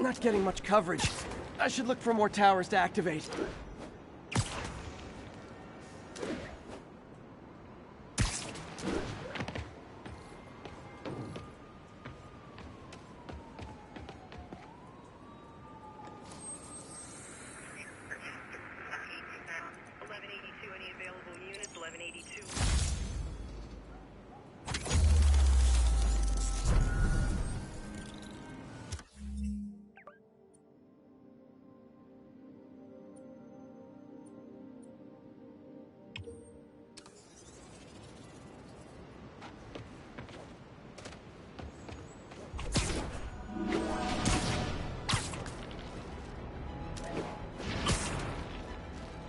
not getting much coverage. I should look for more towers to activate.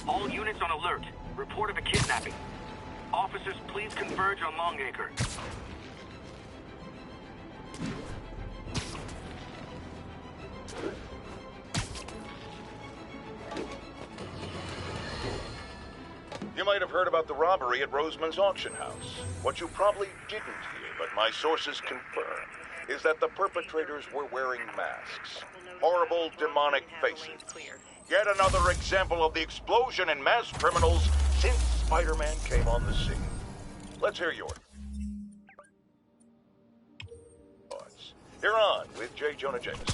All units on alert. Report of a kidnapping. Officers, please converge on Longacre. You might have heard about the robbery at Roseman's auction house. What you probably didn't hear, but my sources confirm, is that the perpetrators were wearing masks. Horrible, demonic faces. Yet another example of the explosion in mass criminals since Spider-Man came on the scene. Let's hear yours. You're on with J. Jonah Jameson.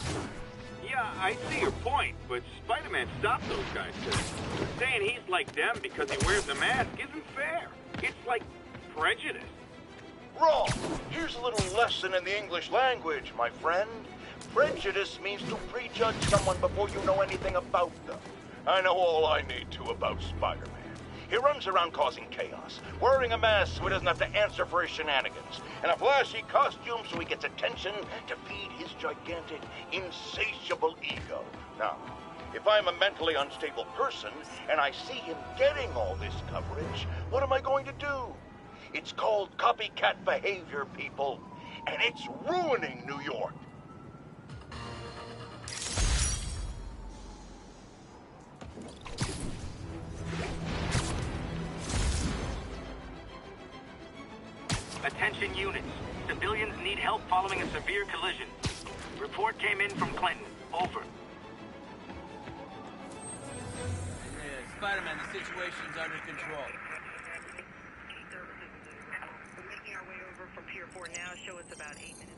Yeah, I see your point, but Spider-Man stopped those guys. Saying he's like them because he wears a mask isn't fair. It's like prejudice. Wrong. Here's a little lesson in the English language, my friend. Prejudice means to prejudge someone before you know anything about them. I know all I need to about Spider-Man. He runs around causing chaos, wearing a mask so he doesn't have to answer for his shenanigans, and a flashy costume so he gets attention to feed his gigantic, insatiable ego. Now, if I'm a mentally unstable person and I see him getting all this coverage, what am I going to do? It's called copycat behavior, people, and it's ruining New York. Attention units. Civilians need help following a severe collision. Report came in from Clinton. Over. Yeah, Spider-Man, the situation's under control. We're making our way over from Pier 4 now. Show us about 8 minutes.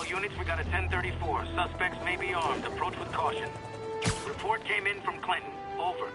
Units, we got a 1034. Suspects may be armed. Approach with caution. Report came in from Clinton. Over.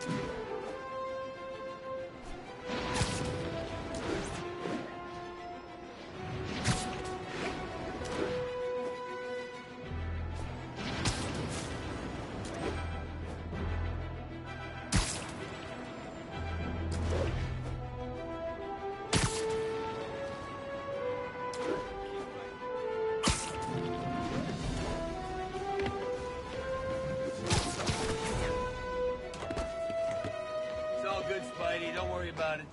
Good, Spidey. Don't worry about it.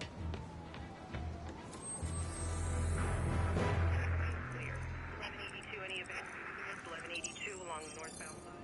Clear. 1182, any event? 1182 along the northbound side.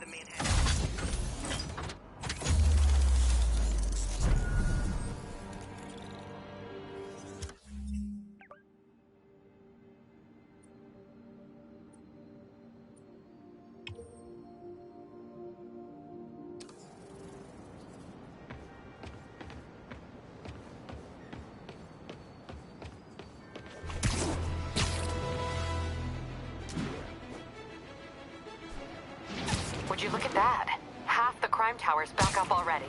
the Manhattan. Would you look at that? Half the crime tower's back up already.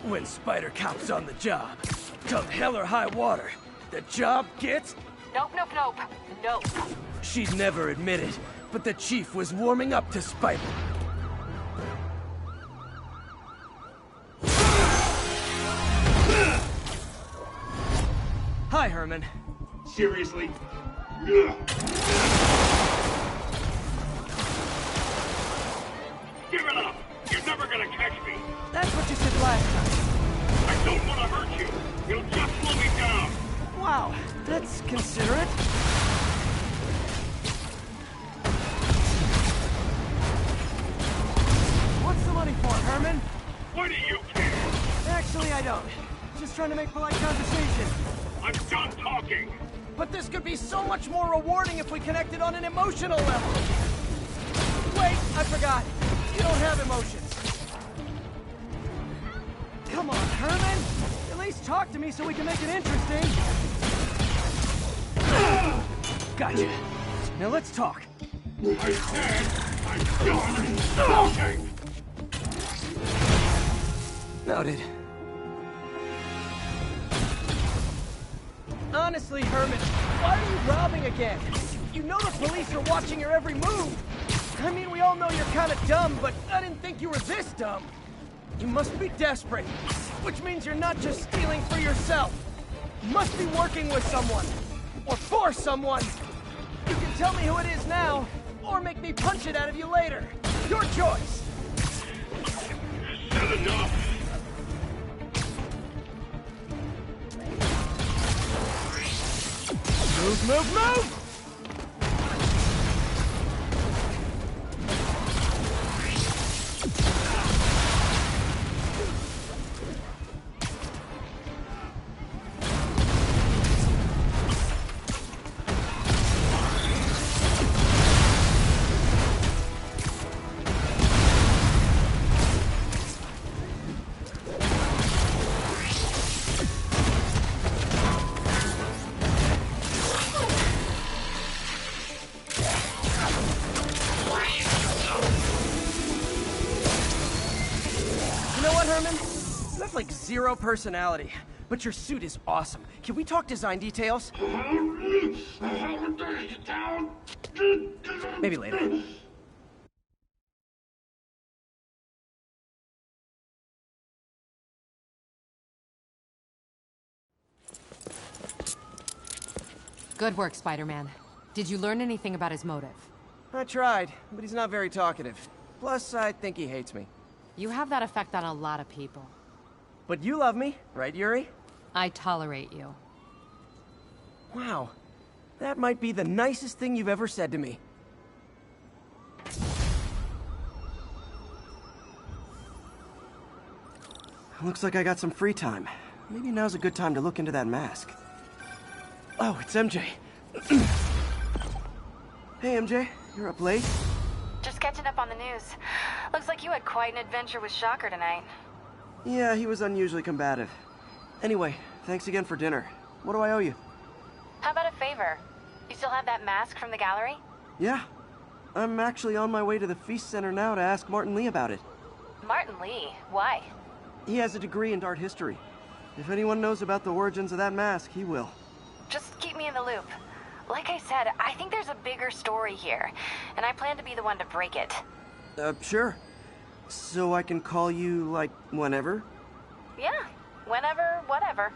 When Spider Cop's on the job, come hell or high water, the job gets... Nope, nope, nope. Nope. She'd never admit it, but the chief was warming up to Spider. Hi, Herman. Seriously? Give it up! You're never gonna catch me! That's what you said last time. I don't want to hurt you! It'll just slow me down! Wow, that's considerate. What's the money for, Herman? Why do you care? Actually, I don't. Just trying to make polite conversation. I'm done talking! But this could be so much more rewarding if we connected on an emotional level. Wait, I forgot. You don't have emotions. Come on, Herman. At least talk to me so we can make it interesting. Gotcha. Now let's talk. I said I'm done talking! Noted. Honestly, Herman, why are you robbing again? You know the police are watching your every move. I mean, we all know you're kind of dumb, but I didn't think you were this dumb. You must be desperate, which means you're not just stealing for yourself. You must be working with someone, or for someone. You can tell me who it is now, or make me punch it out of you later. Your choice. Said enough! Move, move, move! Herman? You have like zero personality, but your suit is awesome. Can we talk design details? Maybe later. Good work, Spider-Man. Did you learn anything about his motive? I tried, but he's not very talkative. Plus, I think he hates me. You have that effect on a lot of people. But you love me, right, Yuri? I tolerate you. Wow. That might be the nicest thing you've ever said to me. Looks like I got some free time. Maybe now's a good time to look into that mask. Oh, it's MJ. Hey, MJ. You're up late? Just catching up on the news. Looks like you had quite an adventure with Shocker tonight. Yeah, he was unusually combative. Anyway, thanks again for dinner. What do I owe you? How about a favor? You still have that mask from the gallery? Yeah. I'm actually on my way to the Feast Center now to ask Martin Lee about it. Martin Lee? Why? He has a degree in art history. If anyone knows about the origins of that mask, he will. Just keep me in the loop. Like I said, I think there's a bigger story here, and I plan to be the one to break it. Sure. So I can call you, like, whenever? Yeah, whenever, whatever.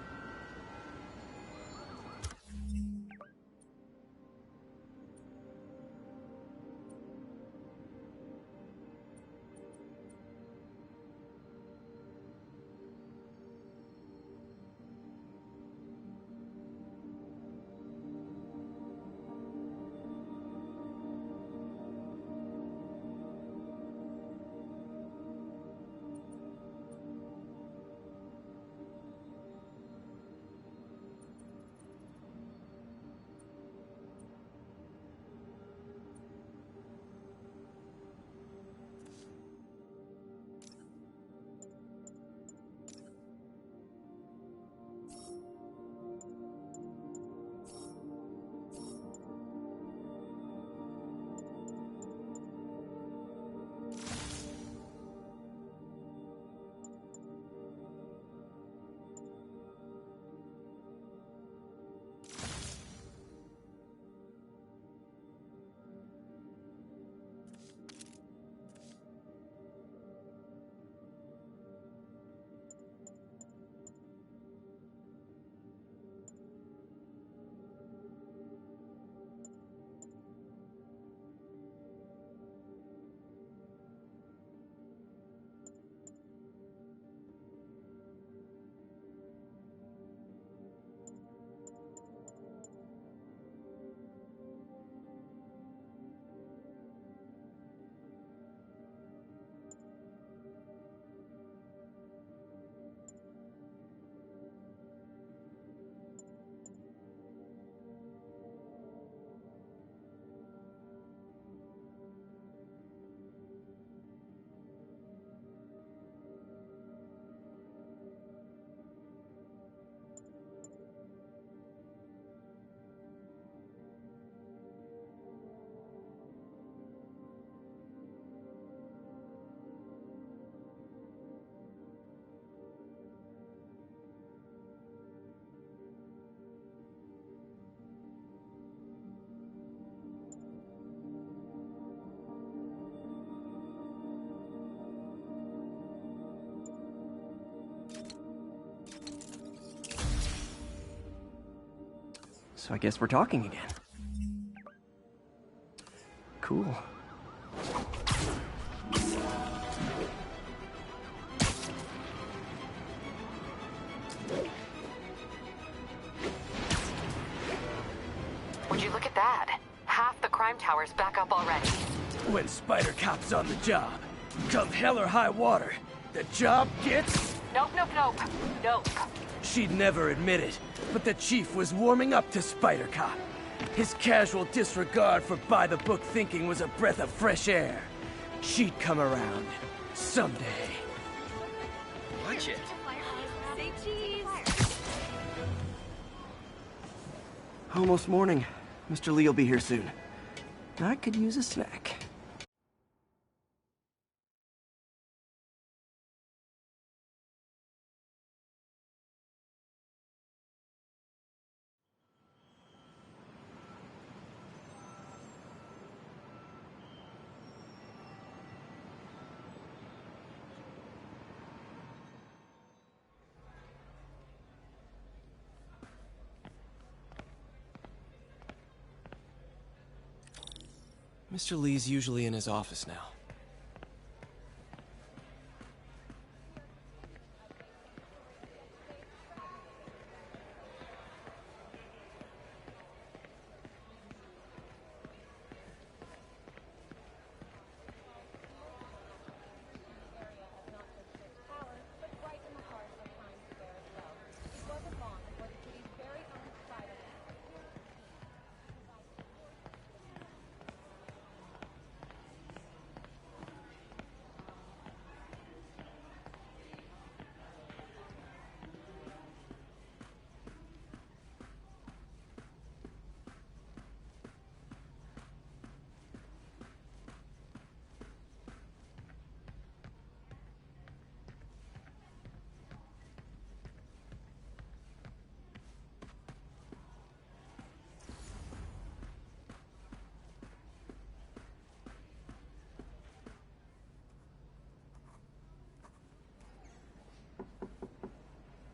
So I guess we're talking again. Cool. Would you look at that? Half the crime tower's back up already. When Spider Cop's on the job, come hell or high water, the job gets... Nope, nope, nope. Nope. She'd never admit it, but the chief was warming up to Spider Cop. His casual disregard for by-the-book thinking was a breath of fresh air. She'd come around. Someday. Watch it. Say cheese. Almost morning. Mr. Lee will be here soon. I could use a snack. Mr. Lee's usually in his office now.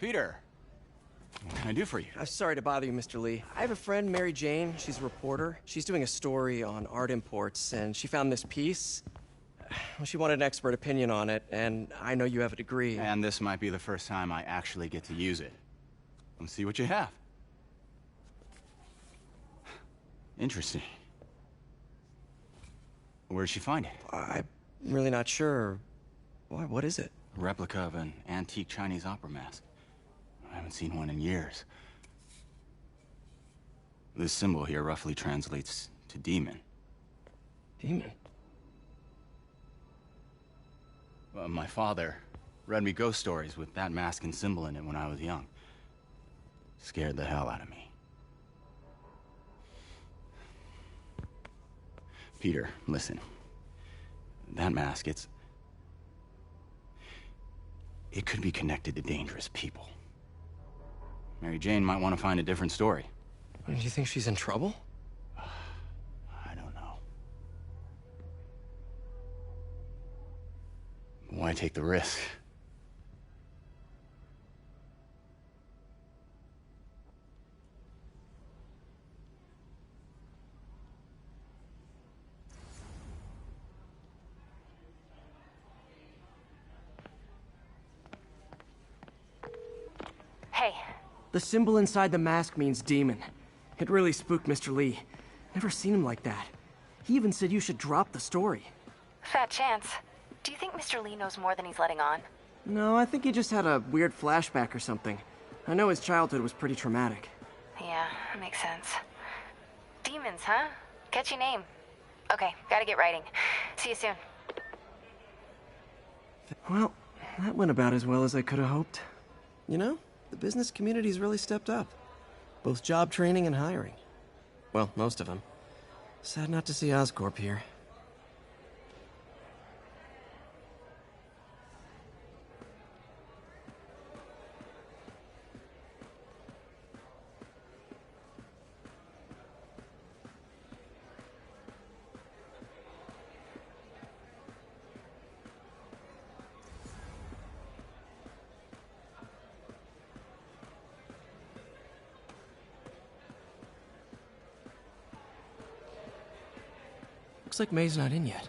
Peter, what can I do for you? I'm sorry to bother you, Mr. Lee. I have a friend, Mary Jane. She's a reporter. She's doing a story on art imports, and she found this piece. Well, she wanted an expert opinion on it, and I know you have a degree. And this might be the first time I actually get to use it. Let's see what you have. Interesting. Where did she find it? I'm really not sure. What is it? A replica of an antique Chinese opera mask. I haven't seen one in years. This symbol here roughly translates to demon. Demon? My father read me ghost stories with that mask and symbol in it when I was young. Scared the hell out of me. Peter, listen. That mask, it could be connected to dangerous people. Mary Jane might want to find a different story. Do you think she's in trouble? I don't know. Why take the risk? Hey, The symbol inside the mask means demon. It really spooked Mr. Lee. Never seen him like that. He even said you should drop the story. fat chance. Do you think Mr. Lee knows more than he's letting on? No, I think he just had a weird flashback or something. I know his childhood was pretty traumatic. Yeah, that makes sense. Demons, huh? Catchy name. Okay, gotta get writing. See you soon. Well, that went about as well as I could have hoped. You know, the business community's really stepped up. Both job training and hiring. Well, most of them. Sad not to see Oscorp here. Looks like May's not in yet.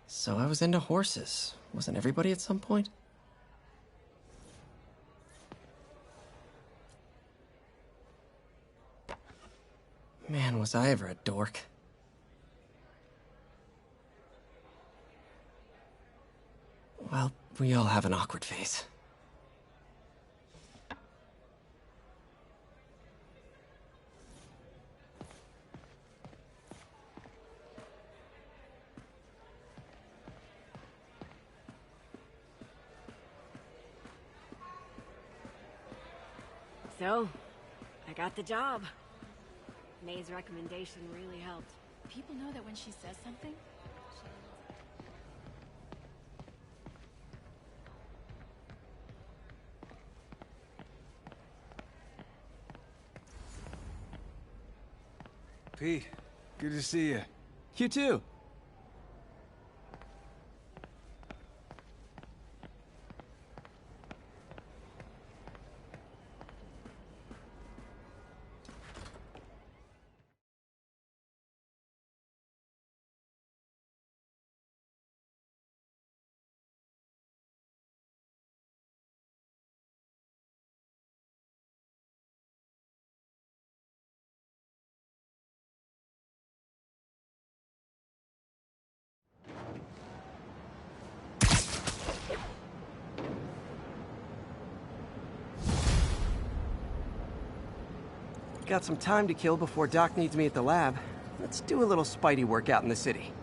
So I was into horses. Wasn't everybody at some point? Man, was I ever a dork. Well, we all have an awkward phase. So, I got the job. May's recommendation really helped. People know that when she says something, Pete, good to see you. You too. Got some time to kill before Doc needs me at the lab. Let's do a little Spidey workout in the city.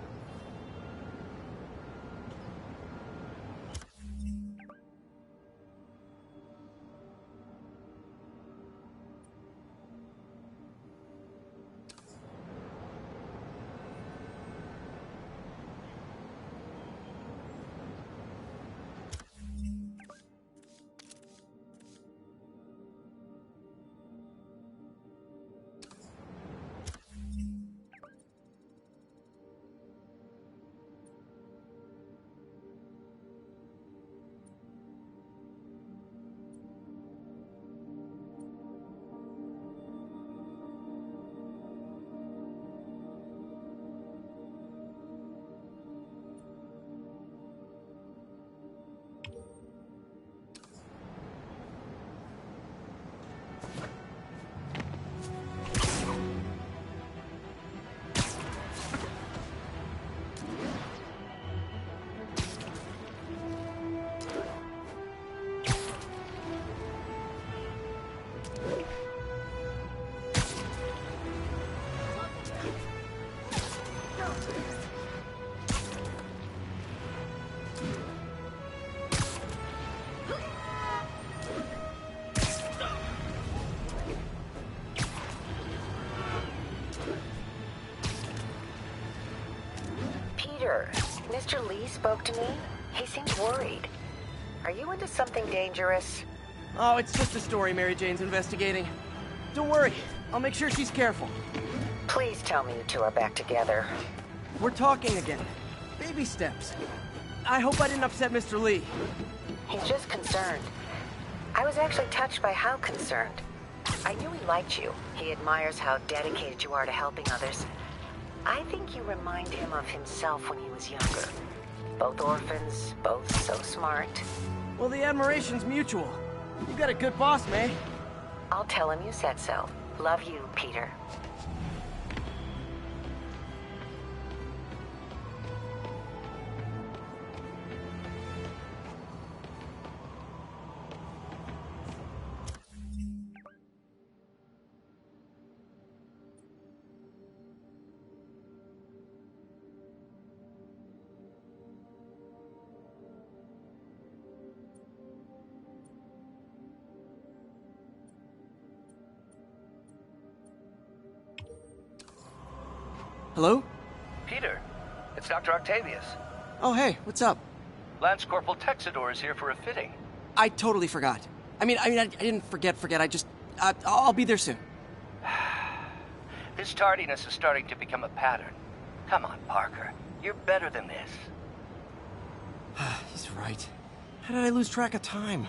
Mr. Lee spoke to me. He seemed worried. Are you into something dangerous? Oh, it's just a story Mary Jane's investigating. Don't worry, I'll make sure she's careful. Please tell me you two are back together. We're talking again. Baby steps. I hope I didn't upset Mr. Lee. He's just concerned. I was actually touched by how concerned. I knew he liked you. He admires how dedicated you are to helping others. I think you remind him of himself when he was younger. Both orphans, both so smart. Well, the admiration's mutual. You got a good boss, May. I'll tell him you said so. Love you, Peter. Hello? Peter, it's Dr. Octavius. Oh, hey, what's up? Lance Corporal Texador is here for a fitting. I totally forgot. I didn't forget. I just, I'll be there soon. His tardiness is starting to become a pattern. Come on, Parker. You're better than this. He's right. How did I lose track of time?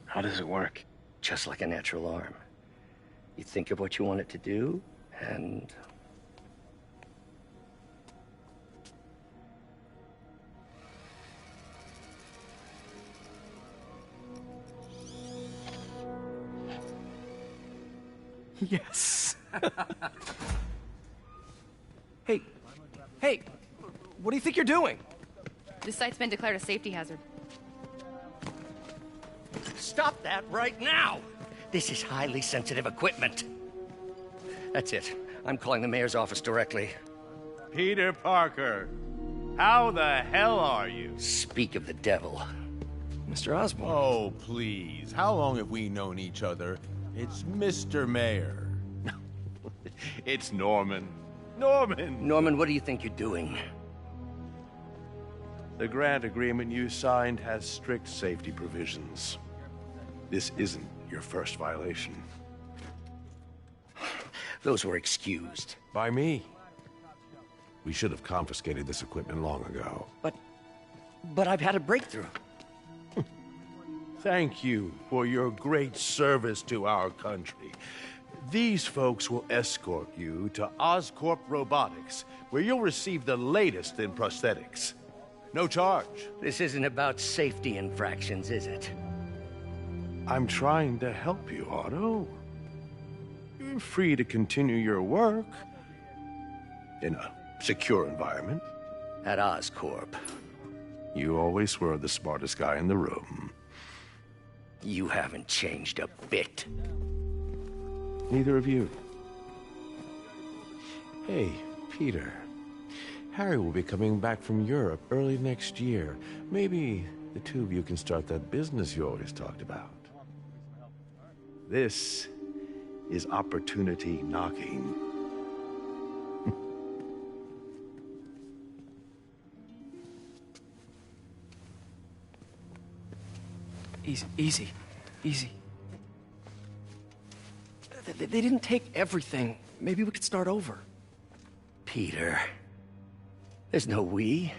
How does it work? Just like a natural arm. You think of what you want it to do, and... Yes. Hey, what do you think you're doing? This site's been declared a safety hazard. Stop that right now! This is highly sensitive equipment. That's it. I'm calling the mayor's office directly. Peter Parker, how the hell are you? Speak of the devil. Mr. Osborn. Oh, please. How long have we known each other? It's Mr. Mayor. It's Norman. Norman, what do you think you're doing? The grant agreement you signed has strict safety provisions. This isn't your first violation. Those were excused. By me. We should have confiscated this equipment long ago. But I've had a breakthrough. Thank you for your great service to our country. These folks will escort you to Oscorp Robotics, where you'll receive the latest in prosthetics. No charge. This isn't about safety infractions, is it? I'm trying to help you, Otto. You're free to continue your work in a secure environment. At Oscorp. You always were the smartest guy in the room. You haven't changed a bit. Neither of you. Hey, Peter. Harry will be coming back from Europe early next year. Maybe the two of you can start that business you always talked about. This is opportunity knocking. Easy. They didn't take everything. Maybe we could start over. Peter, there's no we.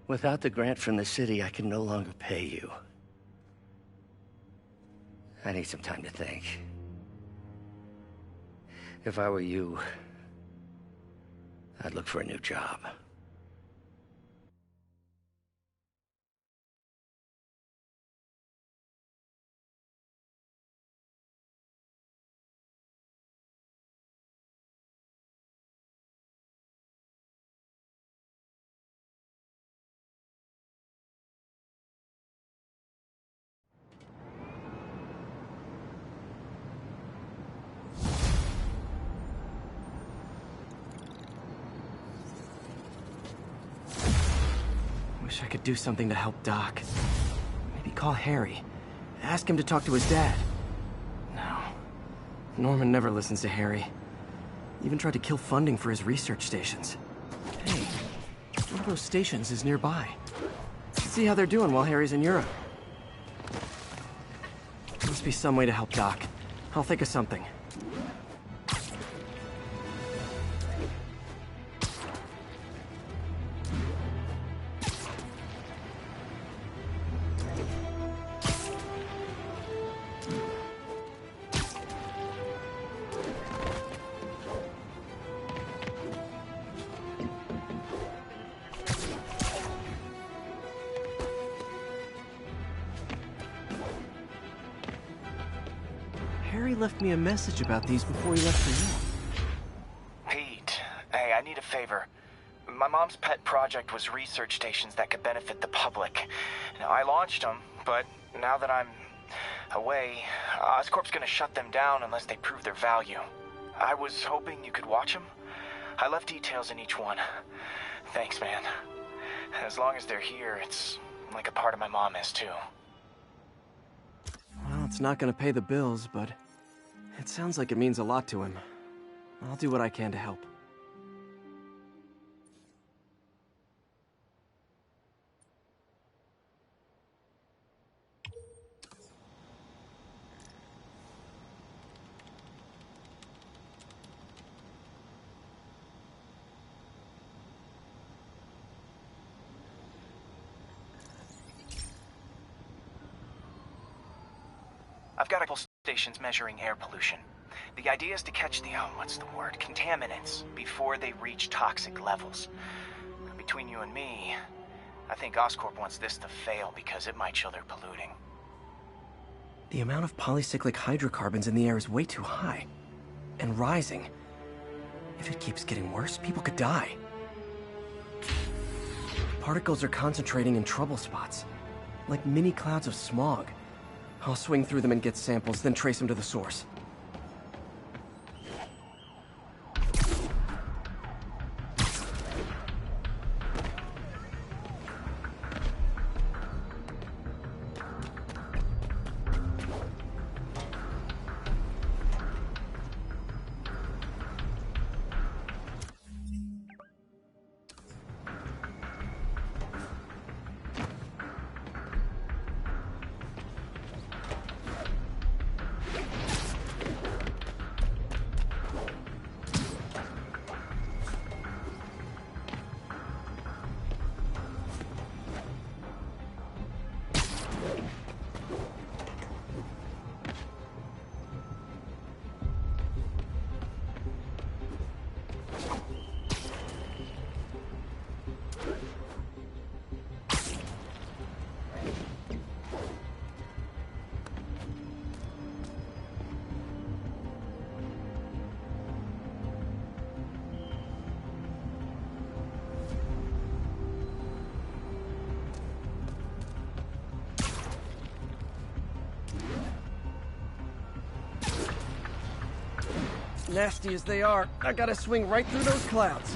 Without the grant from the city, I can no longer pay you. I need some time to think. If I were you, I'd look for a new job. Wish I could do something to help Doc. Maybe call Harry. Ask him to talk to his dad. No. Norman never listens to Harry. Even tried to kill funding for his research stations. Hey, one of those stations is nearby. Let's see how they're doing while Harry's in Europe. Must be some way to help Doc. I'll think of something. Harry left me a message about these before he left for you. Hey, favor. My mom's pet project was research stations that could benefit the public. Now, I launched them, but now that I'm away, Oscorp's gonna shut them down unless they prove their value. I was hoping you could watch them. I left details in each one. Thanks, man. As long as they're here, it's like a part of my mom is, too. Well, it's not gonna pay the bills, but it sounds like it means a lot to him. I'll do what I can to help. I've got a couple stations measuring air pollution. The idea is to catch the, contaminants before they reach toxic levels. Between you and me, I think Oscorp wants this to fail because it might show they're polluting. The amount of polycyclic hydrocarbons in the air is way too high. And rising. If it keeps getting worse, people could die. Particles are concentrating in trouble spots, like mini clouds of smog. I'll swing through them and get samples, then trace them to the source. Nasty as they are, I gotta swing right through those clouds.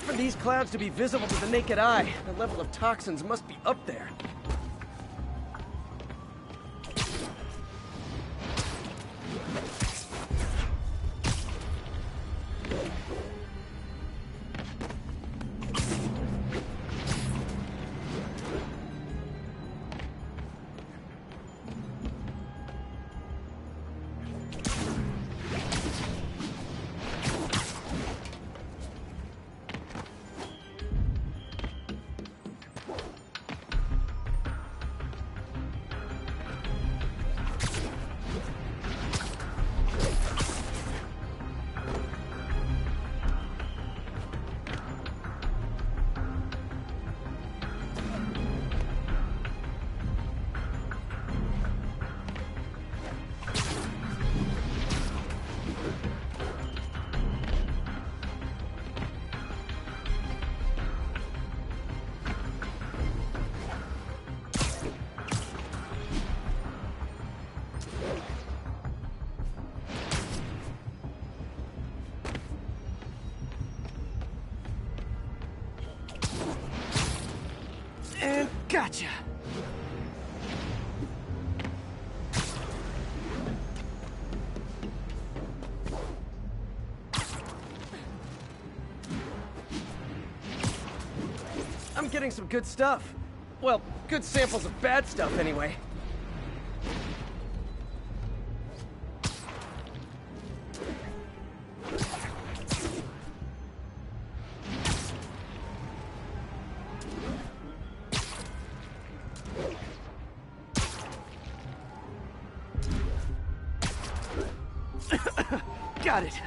For these clouds to be visible to the naked eye, the level of toxins must be up there. And gotcha! I'm getting some good stuff. Well, good samples of bad stuff anyway. got it.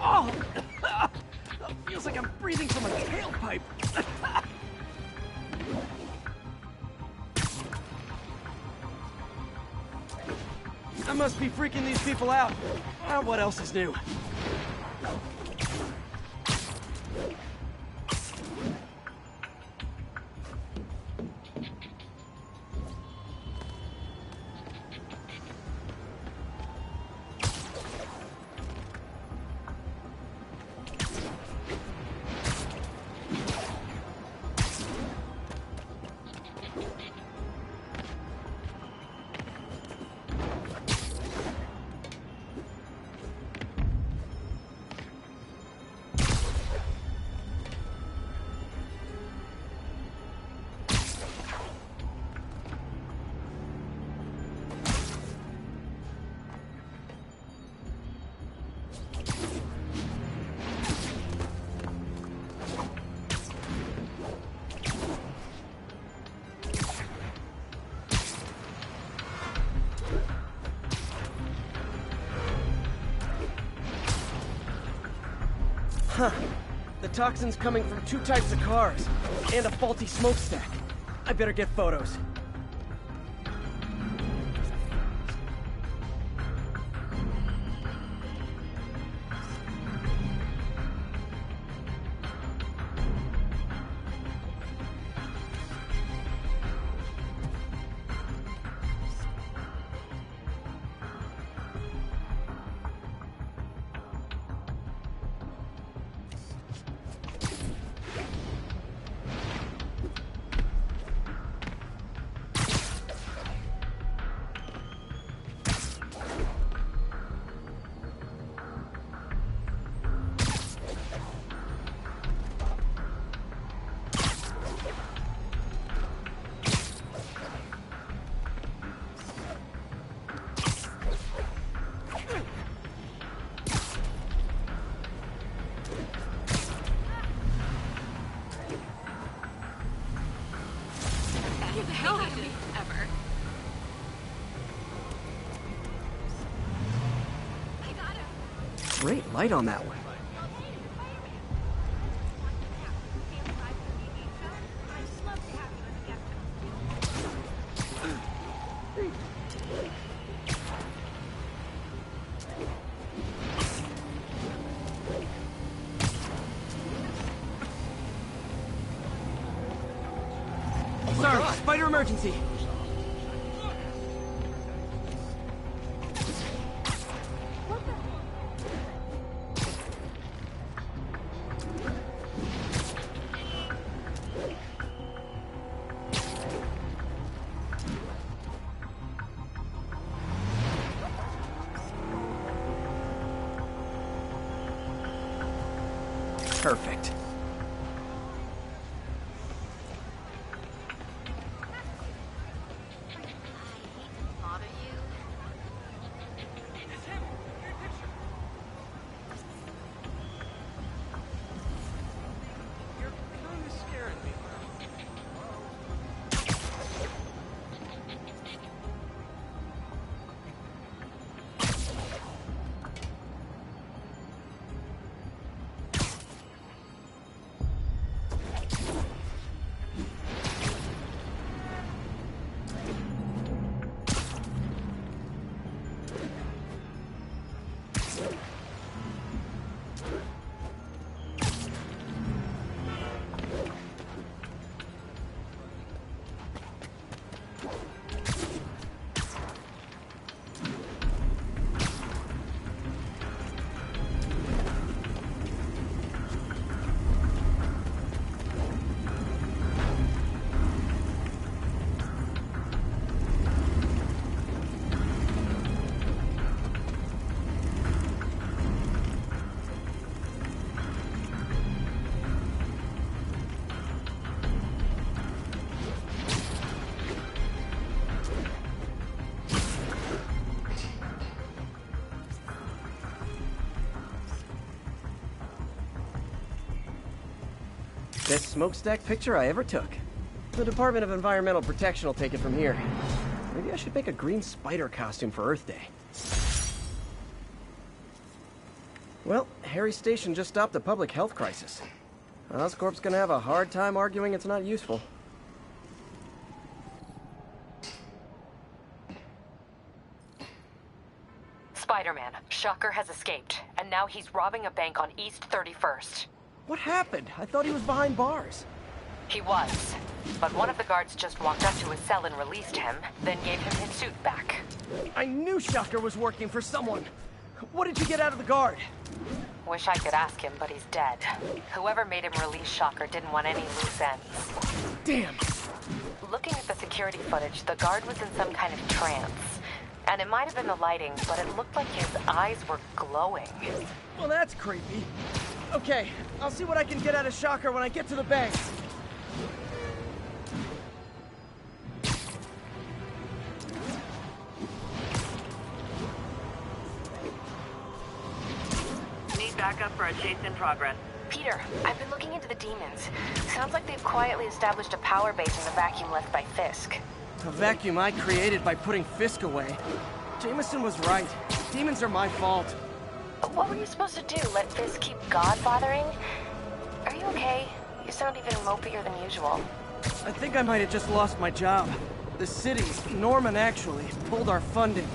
Oh! Feels like I'm breathing from a tailpipe. I must be freaking these people out. What else is new? Huh. The toxin's coming from 2 types of cars, and a faulty smokestack. I better get photos. Great light on that one. Sorry, spider emergency. Perfect. Best smokestack picture I ever took. The Department of Environmental Protection will take it from here. Maybe I should make a green spider costume for Earth Day. Well, Harry's station just stopped a public health crisis. Oscorp's gonna have a hard time arguing it's not useful. Spider-Man, Shocker has escaped, and now he's robbing a bank on East 31st. What happened? I thought he was behind bars. He was, but one of the guards just walked up to his cell and released him, then gave him his suit back. I knew Shocker was working for someone. What did you get out of the guard? Wish I could ask him, but he's dead. Whoever made him release Shocker didn't want any loose ends. Damn. Looking at the security footage, the guard was in some kind of trance. And it might have been the lighting, but it looked like his eyes were glowing. Well, that's creepy. Okay, I'll see what I can get out of Shocker when I get to the bank. Need backup for a chase in progress. Peter, I've been looking into the demons. Sounds like they've quietly established a power base in the vacuum left by Fisk. A vacuum I created by putting Fisk away. Jameson was right. Demons are my fault. What were you supposed to do? Let Fisk keep God bothering? Are you okay? You sound even mopier than usual. I think I might have just lost my job. The city, Norman actually, pulled our funding.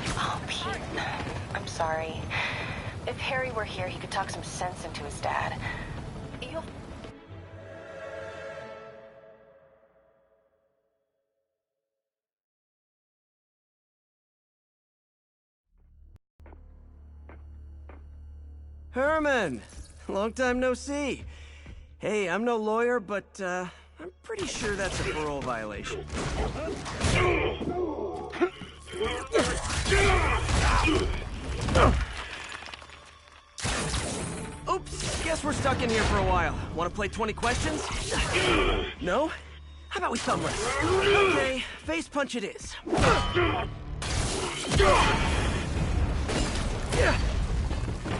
Oh, Pete. I'm sorry. If Harry were here, he could talk some sense into his dad. You'll... Herman! Long time no see. Hey, I'm no lawyer, but, I'm pretty sure that's a parole violation. Oops, guess we're stuck in here for a while. Want to play 20 questions? No? How about we thumb wrestle? Okay, face punch it is.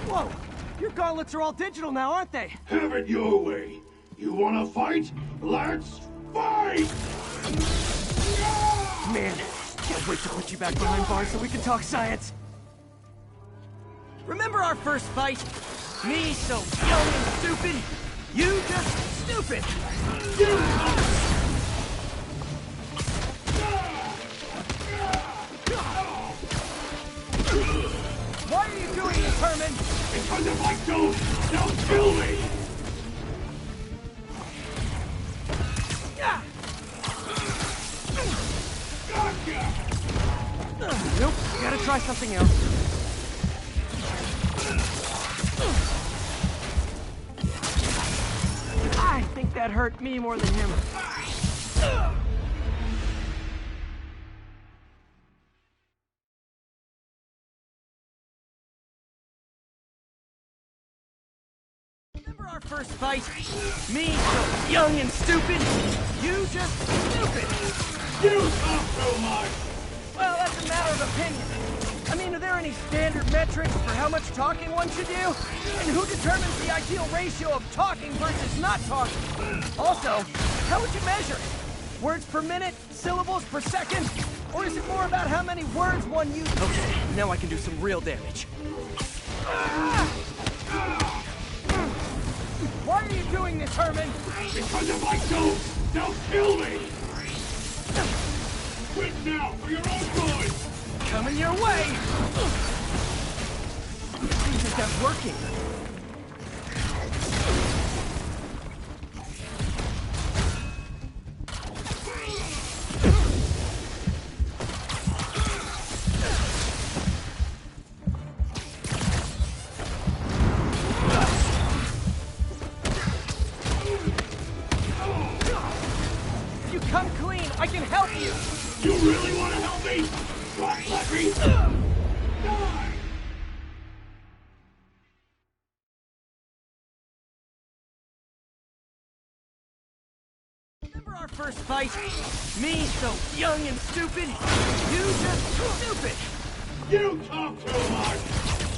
Whoa! Your gauntlets are all digital now, aren't they? Have it your way. You wanna fight? Let's fight! Man, can't wait to put you back behind bars so we can talk science. Remember our first fight? Me so young and stupid, you just stupid. Why are you doing this, Herman? Because if I don't, they'll kill me! Nope, gotta try something else. I think that hurt me more than him. Remember our first fight? Me so young and stupid, you just stupid. You talk so much! Well, that's a matter of opinion. I mean, are there any standard metrics for how much talking one should do? And who determines the ideal ratio of talking versus not talking? Also, how would you measure it? Words per minute? Syllables per second? Or is it more about how many words one uses? Okay, now I can do some real damage. Why are you doing this, Herman? Because if I don't, they'll kill me! Quit now, for your own good! Coming your way! Isn't that working? If you come clean, I can help you! You really want to help me? Right, Larry? Die! Remember our first fight? Me so young and stupid, you just stupid. You talk too much!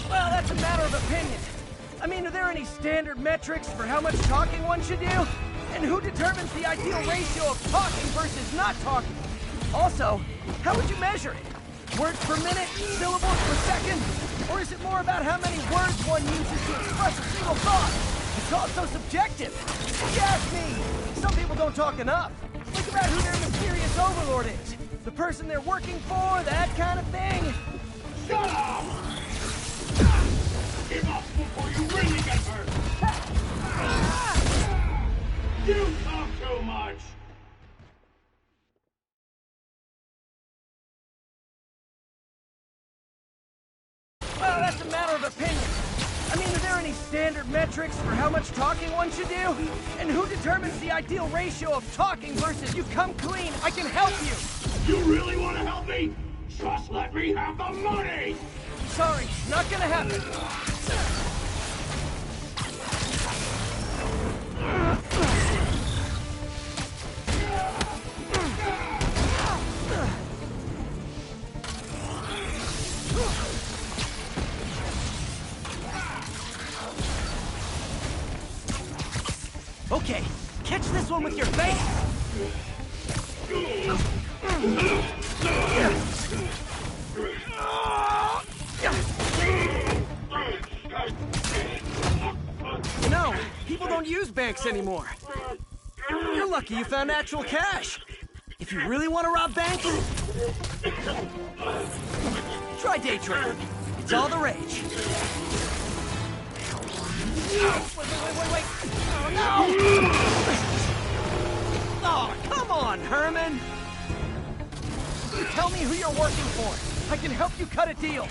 Well, that's a matter of opinion. I mean, are there any standard metrics for how much talking one should do? And who determines the ideal ratio of talking versus not talking? Also, how would you measure it? Words per minute? Syllables per second? Or is it more about how many words one uses to express a single thought? It's all so subjective. If you ask me, some people don't talk enough. Think about who their mysterious overlord is. The person they're working for, that kind of thing. Shut up! Give up before you really get hurt! You talk too much! Well, that's a matter of opinion. I mean, are there any standard metrics for how much talking one should do? And who determines the ideal ratio of talking versus you come clean, I can help you? You really want to help me? Just let me have the money! Sorry, not gonna happen. Okay, catch this one with your face! You know, people don't use banks anymore. You're lucky you found actual cash. If you really want to rob banks, try day trading. It's all the rage. Wait. Oh, no! Oh, come on, Herman! You tell me who you're working for. I can help you cut a deal.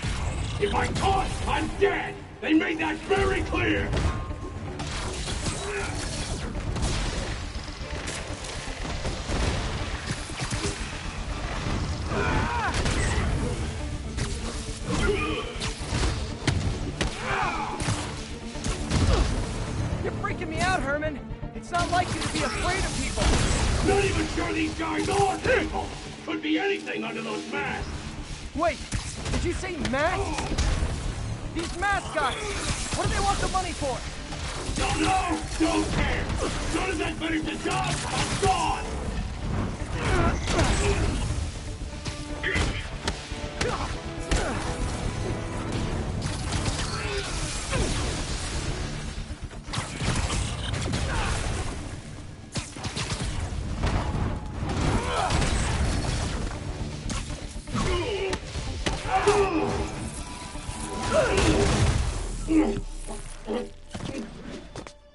If I'm caught, I'm dead! They made that very clear! You're freaking me out, Herman. It's not like you to be afraid of people. Not even sure these guys are people! Could be anything under those masks! Wait, did you say masks? These mascots, what do they want the money for? Don't know! Don't care! As soon as I finish the job, I'm gone!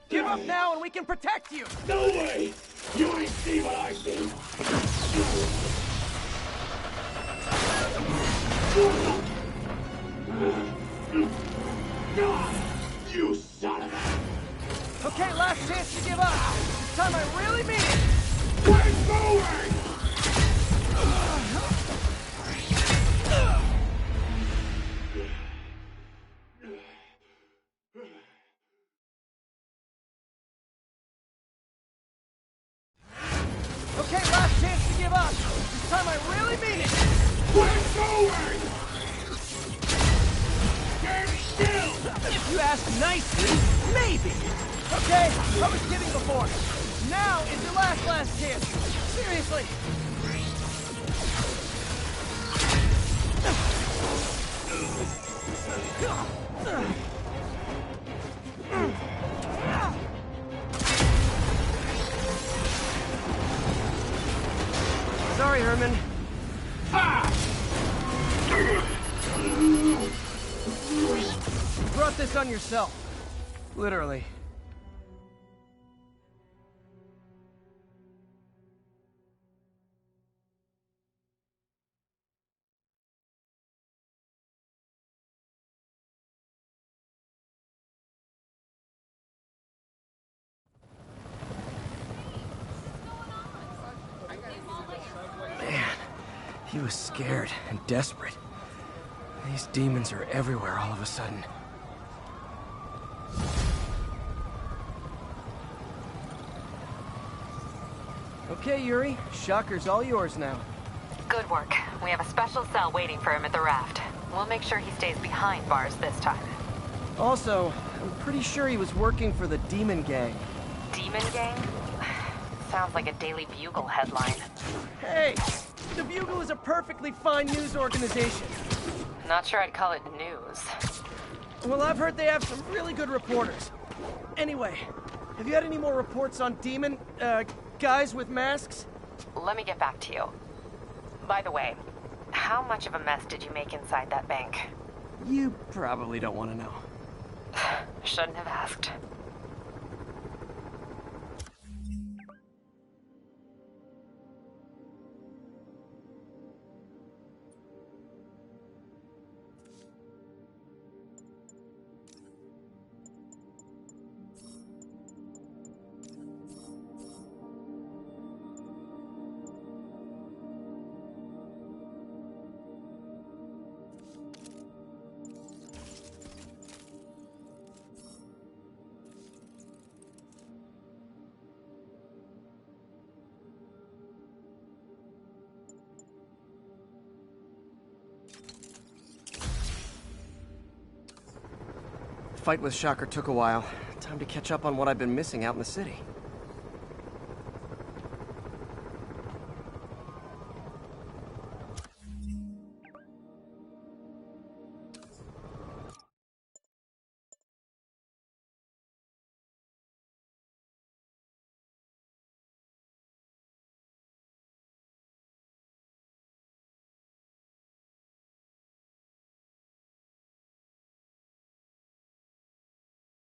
Give up now and we can protect you! No way! You ain't see what I see! You son of a... Okay, last chance to give up. This time I really mean it! We're going! Okay, last chance to give up. This time I really mean it! We're going! Stand still! If you ask nicely, maybe. Okay, I was kidding before. Now is your last chance. Seriously. Sorry, Herman. You brought this on yourself. Literally. He was scared and desperate. These demons are everywhere all of a sudden. Okay, Yuri. Shocker's all yours now. Good work. We have a special cell waiting for him at the raft. We'll make sure he stays behind bars this time. Also, I'm pretty sure he was working for the Demon Gang. Demon Gang? sounds like a Daily Bugle headline. Hey, the Bugle is a perfectly fine news organization. Not sure I'd call it news. Well, I've heard they have some really good reporters. Anyway, have you had any more reports on demon, guys with masks? Let me get back to you. By the way, how much of a mess did you make inside that bank? You probably don't want to know. Shouldn't have asked. Fight with Shocker took a while. Time to catch up on what I've been missing out in the city.